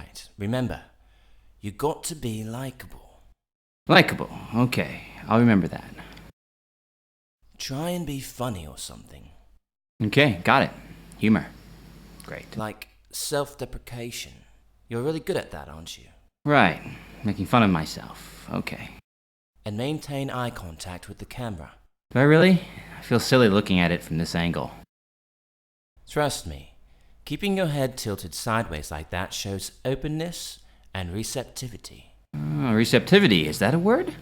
Right, remember, you got to be likable. Likeable. Okay, I'll remember that. Try and be funny or something. Okay, got it. Humor. Great. Like self-deprecation. You're really good at that, aren't you? Right, making fun of myself. Okay. And maintain eye contact with the camera. Do I really? I feel silly looking at it from this angle. Trust me, keeping your head tilted sideways like that shows openness and receptivity. Receptivity, is that a word?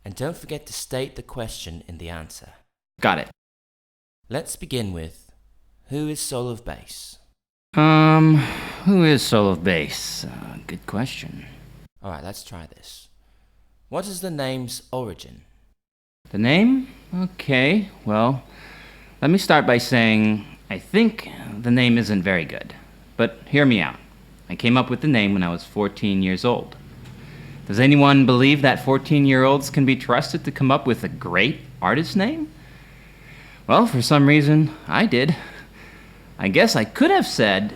And don't forget to state the question in the answer. Got it. Let's begin with, who is Soul of Bass? Who is Soul of Bass? Good question. Alright, let's try this. What is the name's origin? The name? Okay, well, let me start by saying I think the name isn't very good. But hear me out. I came up with the name when I was 14 years old. Does anyone believe that 14-year-olds can be trusted to come up with a great artist name? Well, for some reason, I did. I guess I could have said,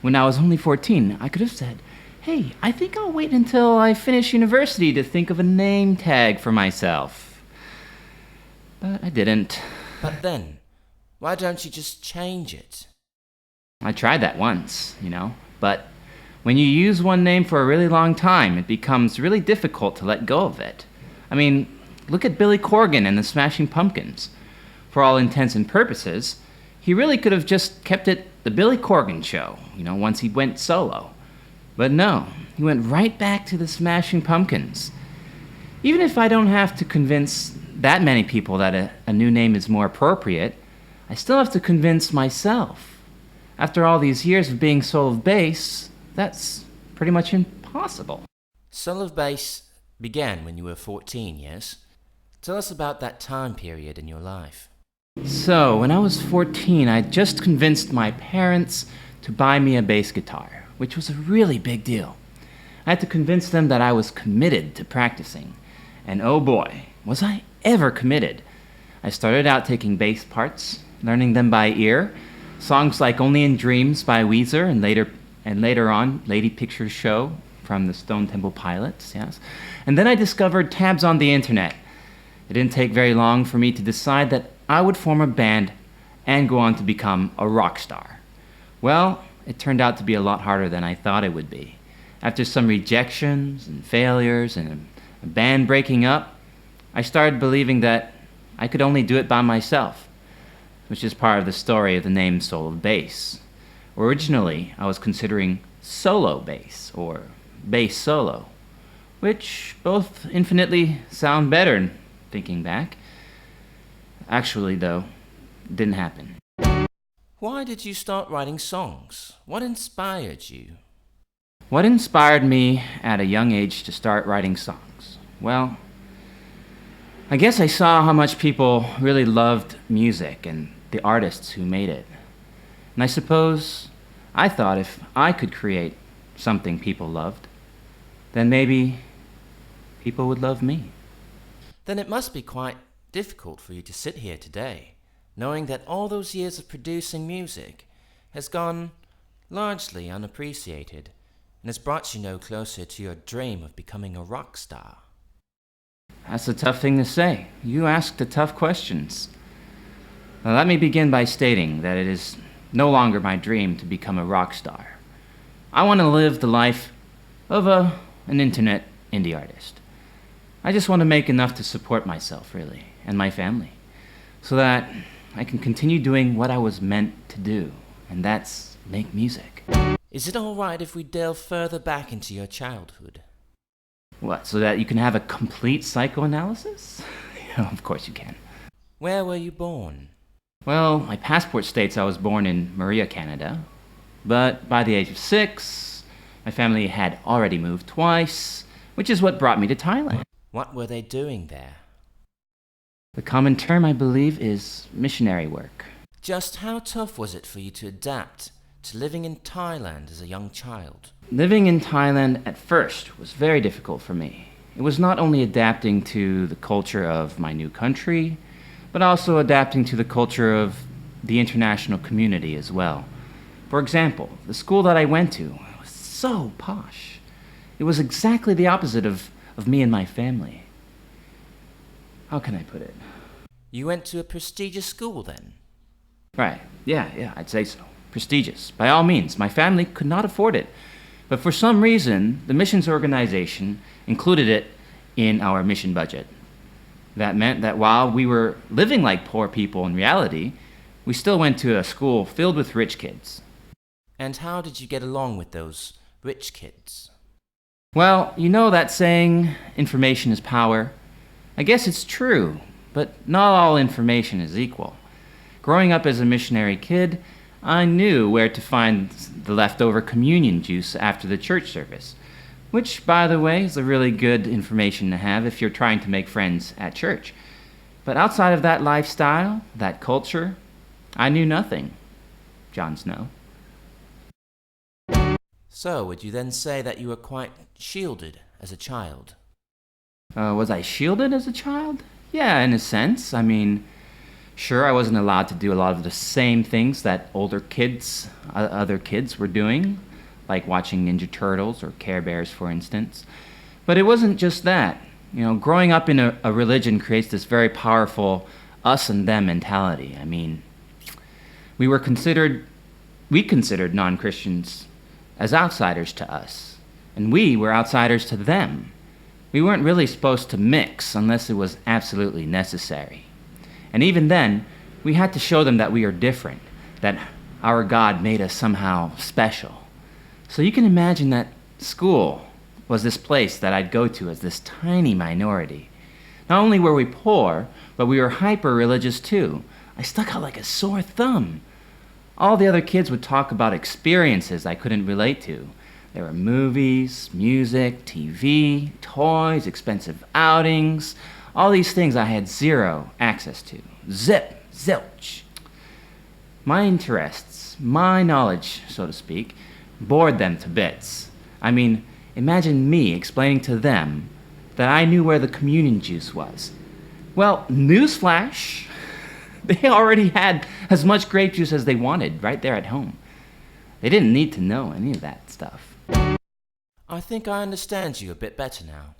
when I was only 14, I could have said, hey, I think I'll wait until I finish university to think of a name tag for myself. But I didn't. But then, why don't you just change it? I tried that once, but when you use one name for a really long time, it becomes really difficult to let go of it. I mean, look at Billy Corgan and the Smashing Pumpkins. For all intents and purposes, he really could have just kept it the Billy Corgan Show, once he went solo. But no, he went right back to the Smashing Pumpkins. Even if I don't have to convince that many people that a new name is more appropriate, I still have to convince myself. After all these years of being Soul of Bass, that's pretty much impossible. Soul of Bass began when you were 14, yes? Tell us about that time period in your life. So, when I was 14, I just convinced my parents to buy me a bass guitar, which was a really big deal. I had to convince them that I was committed to practicing. And oh boy, was I ever committed. I started out taking bass parts, learning them by ear, songs like Only in Dreams by Weezer and later on Lady Pictures Show from the Stone Temple Pilots, yes. And then I discovered tabs on the internet. It didn't take very long for me to decide that I would form a band and go on to become a rock star. Well, it turned out to be a lot harder than I thought it would be. After some rejections and failures and a band breaking up, I started believing that I could only do it by myself, which is part of the story of the name Soul of Bass. Originally, I was considering solo bass or bass solo, which both infinitely sound better thinking back. Actually, though, it didn't happen. Why did you start writing songs? What inspired you? What inspired me at a young age to start writing songs? Well, I guess I saw how much people really loved music and the artists who made it. And I suppose I thought if I could create something people loved, then maybe people would love me. Then it must be quite difficult for you to sit here today, knowing that all those years of producing music has gone largely unappreciated and has brought you no closer to your dream of becoming a rock star. That's a tough thing to say. You asked the tough questions. Now, let me begin by stating that it is no longer my dream to become a rock star. I want to live the life of an internet indie artist. I just want to make enough to support myself, really, and my family, so that I can continue doing what I was meant to do, and that's make music. Is it all right if we delve further back into your childhood? What, so that you can have a complete psychoanalysis? Of course you can. Where were you born? Well, my passport states I was born in Maria, Canada, but by the age of 6, my family had already moved twice, which is what brought me to Thailand. What were they doing there? The common term, I believe, is missionary work. Just how tough was it for you to adapt to living in Thailand as a young child? Living in Thailand at first was very difficult for me. It was not only adapting to the culture of my new country, but also adapting to the culture of the international community as well. For example, the school that I went to was so posh. It was exactly the opposite of me and my family. How can I put it? You went to a prestigious school then? Right, yeah, I'd say so. Prestigious, by all means. My family could not afford it. But for some reason, the missions organization included it in our mission budget. That meant that while we were living like poor people in reality, we still went to a school filled with rich kids. And how did you get along with those rich kids? Well, you know that saying, information is power? I guess it's true, but not all information is equal. Growing up as a missionary kid, I knew where to find the leftover communion juice after the church service, which, by the way, is a really good information to have if you're trying to make friends at church. But outside of that lifestyle, that culture, I knew nothing. Jon Snow. So, would you then say that you were quite shielded as a child? Was I shielded as a child? Yeah, in a sense. I mean, sure, I wasn't allowed to do a lot of the same things that other kids were doing, like watching Ninja Turtles or Care Bears, for instance. But it wasn't just that. You know, growing up in a religion creates this very powerful us and them mentality. I mean, we considered non-Christians as outsiders to us, and we were outsiders to them. We weren't really supposed to mix unless it was absolutely necessary. And even then, we had to show them that we are different, that our God made us somehow special. So you can imagine that school was this place that I'd go to as this tiny minority. Not only were we poor, but we were hyper-religious too. I stuck out like a sore thumb. All the other kids would talk about experiences I couldn't relate to. There were movies, music, TV, toys, expensive outings, all these things I had zero access to. Zip, zilch. My interests, my knowledge, so to speak, bored them to bits. I mean, imagine me explaining to them that I knew where the communion juice was. Well, newsflash, they already had as much grape juice as they wanted right there at home. They didn't need to know any of that stuff. I think I understand you a bit better now.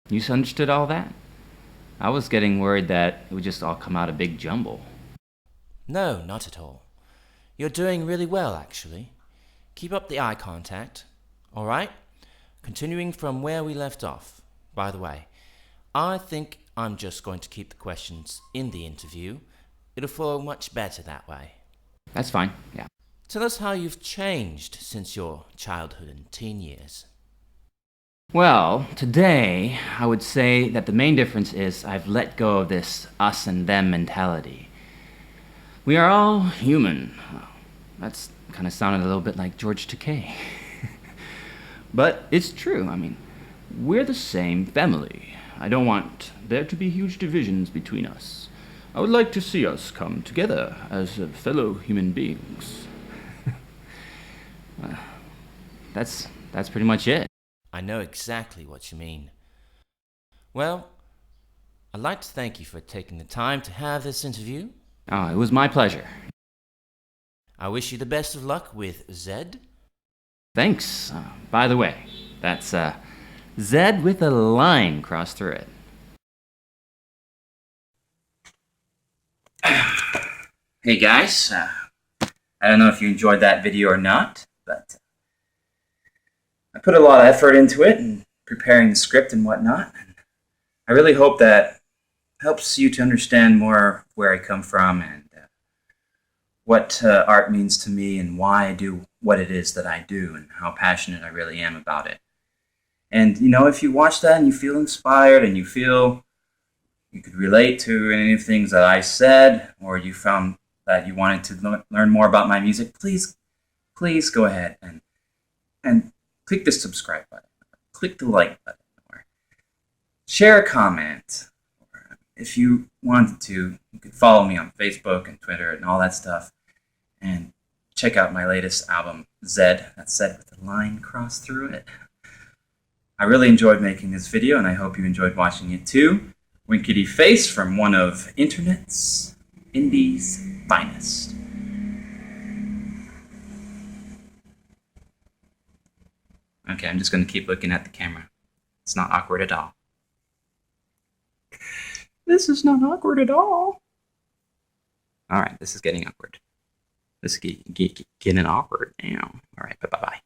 You understood all that? I was getting worried that it would just all come out a big jumble. No, not at all. You're doing really well, actually. Keep up the eye contact, all right? Continuing from where we left off. By the way, I think I'm just going to keep the questions in the interview. It'll flow much better that way. That's fine, yeah. Tell us how you've changed since your childhood and teen years. Well, today, I would say that the main difference is I've let go of this us and them mentality. We are all human. That's kind of sounded a little bit like George Takei. But it's true. I mean, we're the same family. I don't want there to be huge divisions between us. I would like to see us come together as fellow human beings. That's pretty much it. I know exactly what you mean. Well, I'd like to thank you for taking the time to have this interview. Oh, it was my pleasure. I wish you the best of luck with Zed. Thanks. By the way, that's Zed with a line crossed through it. Hey guys, I don't know if you enjoyed that video or not, but I put a lot of effort into it and preparing the script and whatnot. And I really hope that helps you to understand more where I come from and what art means to me and why I do what it is that I do and how passionate I really am about it. And, you know, if you watch that and you feel inspired and you feel you could relate to any of the things that I said, or you found that you wanted to learn more about my music, please go ahead and click the subscribe button, click the like button, or share a comment. Or if you wanted to, you could follow me on Facebook and Twitter and all that stuff, and check out my latest album, Zed. That's Zed with a line crossed through it. I really enjoyed making this video, and I hope you enjoyed watching it too. Winkety face from one of Internet's Indie's finest. Okay, I'm just going to keep looking at the camera. It's not awkward at all. This is not awkward at all. All right, this is getting awkward. This is getting awkward now. All right, bye-bye.